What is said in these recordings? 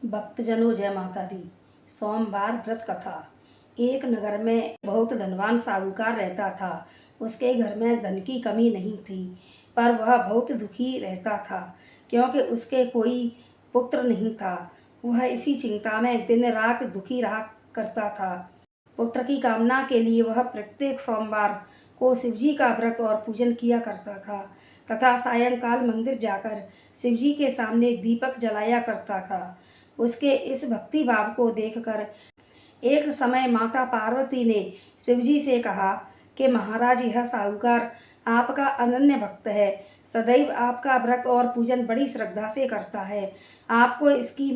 भक्तजनों जय माता दी। सोमवार व्रत कथा। एक नगर में बहुत धनवान साहूकार रहता था। उसके घर में धन की कमी नहीं थी, पर वह बहुत दुखी रहता था क्योंकि उसके कोई पुत्र नहीं था। वह इसी चिंता में दिन रात दुखी रहा करता था। पुत्र की कामना के लिए वह प्रत्येक सोमवार को शिवजी का व्रत और पूजन किया करता था तथा सायंकाल मंदिर जाकर शिवजी के सामने दीपक जलाया करता था। उसके इस भक्ति भाव को देखकर एक समय माता पार्वती ने शिवजी से कहा कि महाराज, यह साहूकार आपका अनन्य भक्त है, सदैव आपका व्रत और पूजन बड़ी श्रद्धा से करता है। आपको इसकी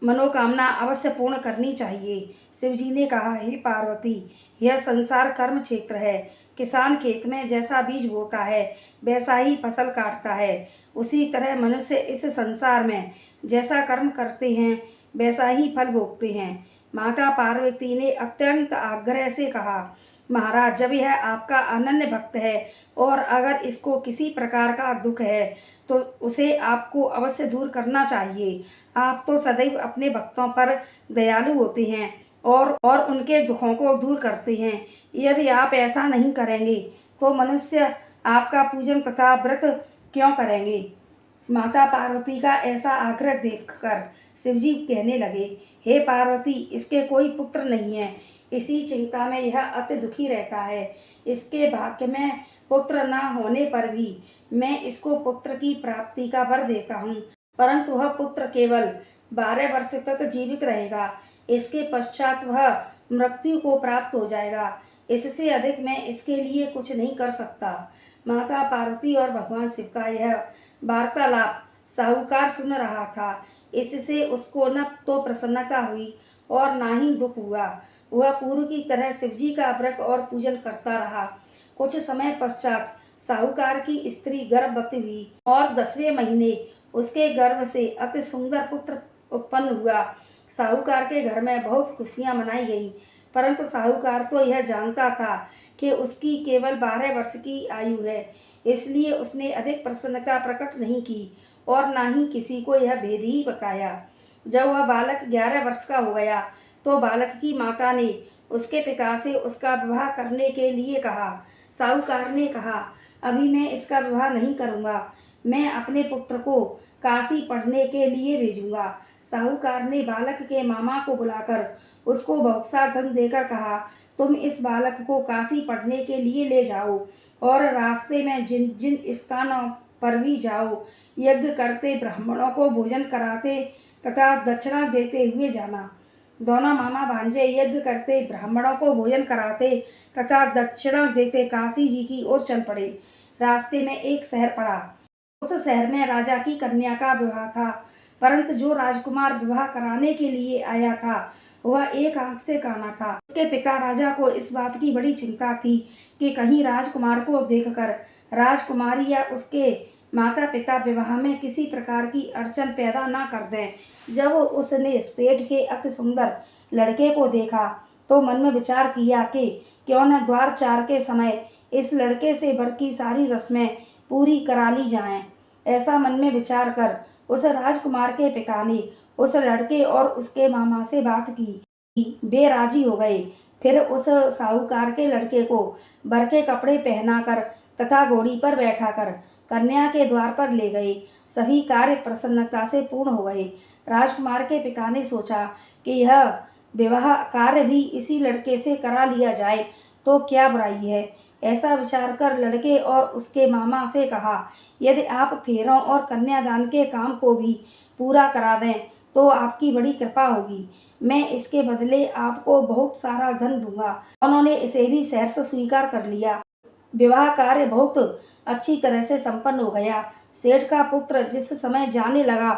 मनोकामना अवश्य पूर्ण करनी चाहिए। शिवजी ने कहा, हे पार्वती, यह संसार कर्म क्षेत्र है। किसान खेत में जैसा बीज बोता है वैसा ही फसल काटता है, उसी तरह मनुष्य इस संसार में जैसा कर्म करते हैं वैसा ही फल भोगते हैं। माता पार्वती ने अत्यंत आग्रह से कहा, महाराज, जब यह आपका अनन्य भक्त है और अगर इसको किसी प्रकार का दुख है तो उसे आपको अवश्य दूर करना चाहिए। आप तो सदैव अपने भक्तों पर दयालु होते हैं और उनके दुखों को दूर करते हैं। यदि आप ऐसा नहीं करेंगे तो मनुष्य आपका पूजन तथा व्रत क्यों करेंगे। माता पार्वती का ऐसा आग्रह देखकर शिवजी कहने लगे, हे पार्वती, इसके कोई पुत्र नहीं है, इसी चिंता में यह अति दुखी रहता है। इसके भाग्य में पुत्र न होने पर भी मैं इसको पुत्र की प्राप्ति का वर देता हूँ, परंतु वह पुत्र केवल 12 वर्ष तक जीवित रहेगा। इसके पश्चात वह मृत्यु को प्राप्त हो जाएगा। इससे अधिक मैं इसके लिए कुछ नहीं कर सकता। माता पार्वती और भगवान शिव का यह वार्तालाप साहूकार सुन रहा था। इससे उसको न तो प्रसन्नता हुई और ना ही दुख हुआ। वह पूर्व की तरह शिवजी का व्रत और पूजन करता रहा। कुछ समय पश्चात साहूकार की स्त्री गर्भवती हुई और 10वें महीने उसके गर्भ से अति सुंदर पुत्र उत्पन्न हुआ। साहूकार के घर में बहुत खुशियां मनाई गईं, परंतु साहूकार तो यह जानता था कि उसकी केवल 12 वर्ष की आयु है, इसलिए उसने अधिक प्रसन्नता प्रकट नहीं की और ना ही किसी को यह भेद ही बताया। जब वह बालक 11 वर्ष का हो गया तो बालक की माता ने उसके पिता से उसका विवाह करने के लिए कहा। साहूकार ने कहा, अभी मैं इसका विवाह नहीं करूँगा, मैं अपने पुत्र को काशी पढ़ने के लिए भेजूँगा। साहूकार ने बालक के मामा को बुलाकर उसको बहुत सा धन देकर कहा, तुम इस बालक को काशी पढ़ने के लिए ले जाओ और रास्ते में जिन जिन स्थानों पर भी जाओ, यज्ञ करते ब्राह्मणों को भोजन कराते तथा दक्षिणा देते हुए जाना। दोनों मामा भांजे यज्ञ करते ब्राह्मणों को भोजन कराते तथा दक्षिणा देते काशी जी की ओर चल पड़े। रास्ते में एक शहर पड़ा। उस शहर में राजा की कन्या का विवाह था, परंतु जो राजकुमार विवाह कराने के लिए आया था वह एक आंख से काना था। उसके पिता राजा को इस बात की बड़ी चिंता थी कि कहीं राजकुमार को देखकर राजकुमारी या उसके माता पिता विवाह में किसी प्रकार की अड़चन पैदा ना कर दें। जब उसने सेठ के अति सुंदर लड़के को देखा तो मन में विचार किया कि क्यों न द्वार चार के समय इस लड़के से वर की सारी रस्में पूरी करा ली जाएं। ऐसा मन में विचार कर उस राजकुमार के पिता ने उस लड़के और उसके मामा से बात की। वे राजी हो गए। फिर उस साहूकार के लड़के को वर के कपड़े पहनाकर तथा घोड़ी पर बैठाकर कन्या के द्वार पर ले गए। सभी कार्य प्रसन्नता से पूर्ण हो गए। राजकुमार के पिता ने सोचा कि यह विवाह कार्य भी इसी लड़के से करा लिया जाए तो क्या बुराई है। ऐसा विचार कर लड़के और उसके मामा से कहा, यदि आप फेरों और कन्यादान के काम को भी पूरा करा दें तो आपकी बड़ी कृपा होगी। मैं इसके बदले आपको बहुत सारा धन दूंगा। उन्होंने इसे भी सहर्ष स्वीकार कर लिया। विवाह कार्य बहुत अच्छी तरह से संपन्न हो गया। सेठ का पुत्र जिस समय जाने लगा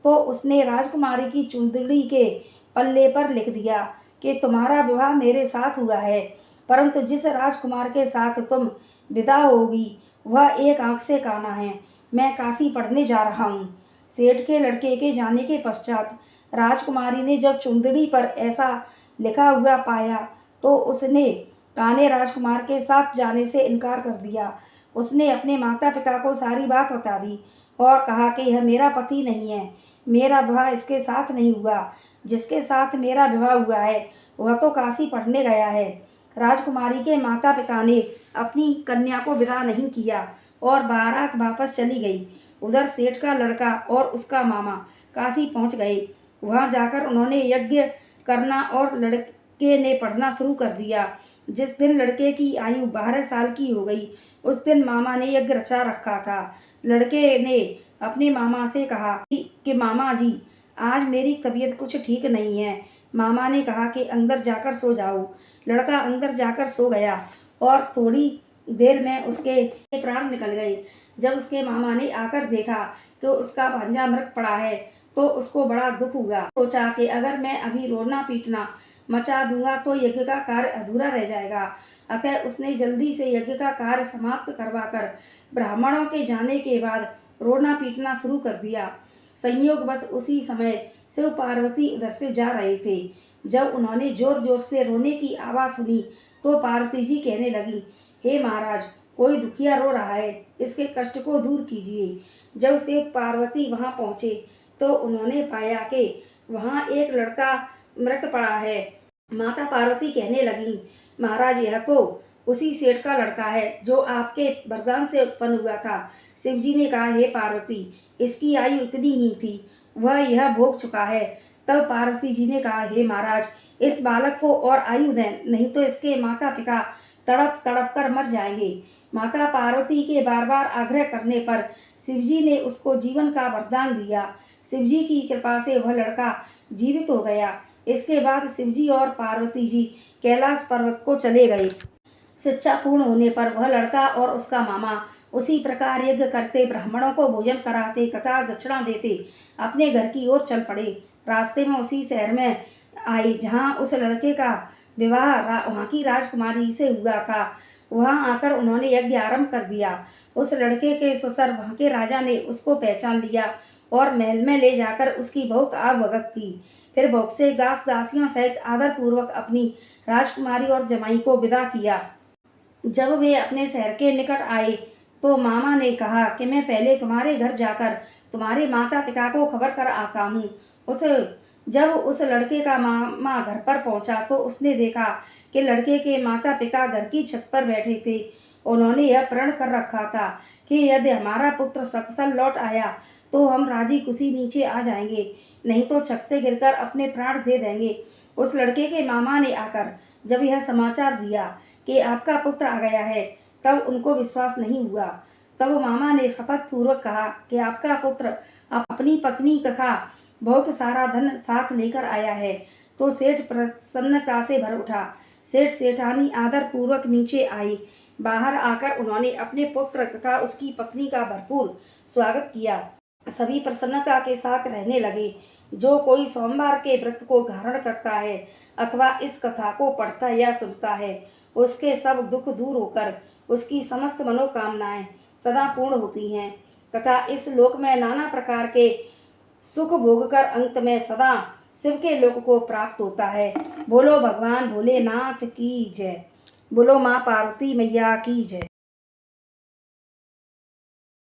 तो उसने राजकुमारी की चुंदड़ी के पल्ले पर लिख दिया कि तुम्हारा विवाह मेरे साथ हुआ है, परंतु जिस राजकुमार के साथ तुम विदा होगी वह एक आंख से काना है। मैं काशी पढ़ने जा रहा हूँ। सेठ के लड़के के जाने के पश्चात राजकुमारी ने जब चुंदड़ी पर ऐसा लिखा हुआ पाया तो उसने काने राजकुमार के साथ जाने से इनकार कर दिया। उसने अपने माता पिता को सारी बात बता दी और कहा कि यह मेरा पति नहीं है, मेरा विवाह इसके साथ नहीं हुआ। जिसके साथ मेरा विवाह हुआ है वह तो काशी पढ़ने गया है। राजकुमारी के माता पिता ने अपनी कन्या को विदा नहीं किया और बारात वापस चली गई। उधर सेठ का लड़का और उसका मामा काशी पहुंच गए। वहां जाकर उन्होंने यज्ञ करना और लड़के ने पढ़ना शुरू कर दिया। जिस दिन लड़के की आयु 12 साल की हो गई उस दिन मामा ने यज्ञ रचा रखा था। लड़के ने अपने मामा से कहा कि मामा जी, आज मेरी तबीयत कुछ ठीक नहीं है। मामा ने कहा कि अंदर जाकर सो जाओ। लड़का अंदर जाकर सो गया और थोड़ी देर में उसके प्राण निकल गए। जब उसके मामा ने आकर देखा कि उसका भांजा मृत पड़ा है तो उसको बड़ा दुख हुआ। सोचा कि अगर मैं अभी रोना पीटना मचा दूंगा तो यज्ञ का कार्य अधूरा रह जाएगा। अतः उसने जल्दी से यज्ञ का कार्य समाप्त करवाकर ब्राह्मणों के जाने के बाद रोना पीटना शुरू कर दिया। संयोग बस उसी समय शिव पार्वती उधर से जा रहे थे। जब उन्होंने जोर जोर से रोने की आवाज़ सुनी तो पार्वती जी कहने लगी, हे महाराज, कोई दुखिया रो रहा है, इसके कष्ट को दूर कीजिए। जब शिव पार्वती वहां पहुंचे तो उन्होंने पाया कि वहां एक लड़का मृत पड़ा है। माता पार्वती कहने लगी, महाराज, यह तो उसी सेठ का लड़का है जो आपके वरदान से उत्पन्न हुआ था। शिवजी ने कहा, हे पार्वती, इसकी आयु इतनी ही थी, वह यह भोग चुका है। तब पार्वती जी ने कहा, हे महाराज, इस बालक को और आयु दें, नहीं तो इसके माता पिता तड़प तड़प कर मर जाएंगे। माता पार्वती के बार बार आग्रह करने पर शिवजी ने उसको जीवन का वरदान दिया। शिवजी की कृपा से वह लड़का जीवित हो गया। इसके बाद शिवजी और पार्वती जी कैलाश पर्वत को चले गए। शिक्षा पूर्ण होने पर वह लड़का और उसका मामा उसी प्रकार यज्ञ करते, ब्राह्मणों को भोजन कराते तथा दक्षिणा देते अपने घर की ओर चल पड़े। रास्ते में उसी शहर में आए जहाँ उस लड़के का विवाह वहाँ की राजकुमारी से हुआ था। वहाँ आकर उन्होंने यज्ञ आरंभ कर दिया। उस लड़के के ससुर वहाँ के राजा ने उसको पहचान लिया और महल में ले जाकर उसकी बहुत आवभगत की। फिर बहुत से दास दासियों सहित आदर पूर्वक अपनी राजकुमारी और जमाई को विदा किया। जब वे अपने शहर के निकट आए तो मामा ने कहा कि मैं पहले तुम्हारे घर जाकर तुम्हारे माता पिता को खबर कर आता हूँ। जब उस लड़के का मामा घर पर पहुंचा तो उसने देखा कि लड़के के माता पिता घर की छत पर बैठे थे। उन्होंने यह प्रण कर रखा था कि यदि हमारा पुत्र सकुशल लौट आया तो हम राजी खुशी नीचे आ जाएंगे, नहीं तो छत से गिरकर अपने प्राण दे देंगे। उस लड़के के मामा ने आकर जब यह समाचार दिया कि आपका पुत्र आ गया है तब उनको विश्वास नहीं हुआ। तब मामा ने शपथ पूर्वक कहा कि आपका पुत्र अपनी पत्नी तथा बहुत सारा धन साथ लेकर आया है। तो सेठ प्रसन्नता से भर उठा। सेठ सेठानी आदर पूर्वक नीचे आई। बाहर आकर उन्होंने अपने पुत्र तथा उसकी पत्नी का भरपूर स्वागत किया। सभी प्रसन्नता के साथ रहने लगे। जो कोई सोमवार के व्रत को धारण करता है अथवा इस कथा को पढ़ता या सुनता है उसके सब दुख दूर होकर उसकी समस्त मनोकामनाएं सदा पूर्ण होती हैं तथा इस लोक में नाना प्रकार के सुख भोगकर अंत में सदा शिव के लोक को प्राप्त होता है। बोलो भगवान भोलेनाथ की जय। बोलो माँ पार्वती मैया की जय।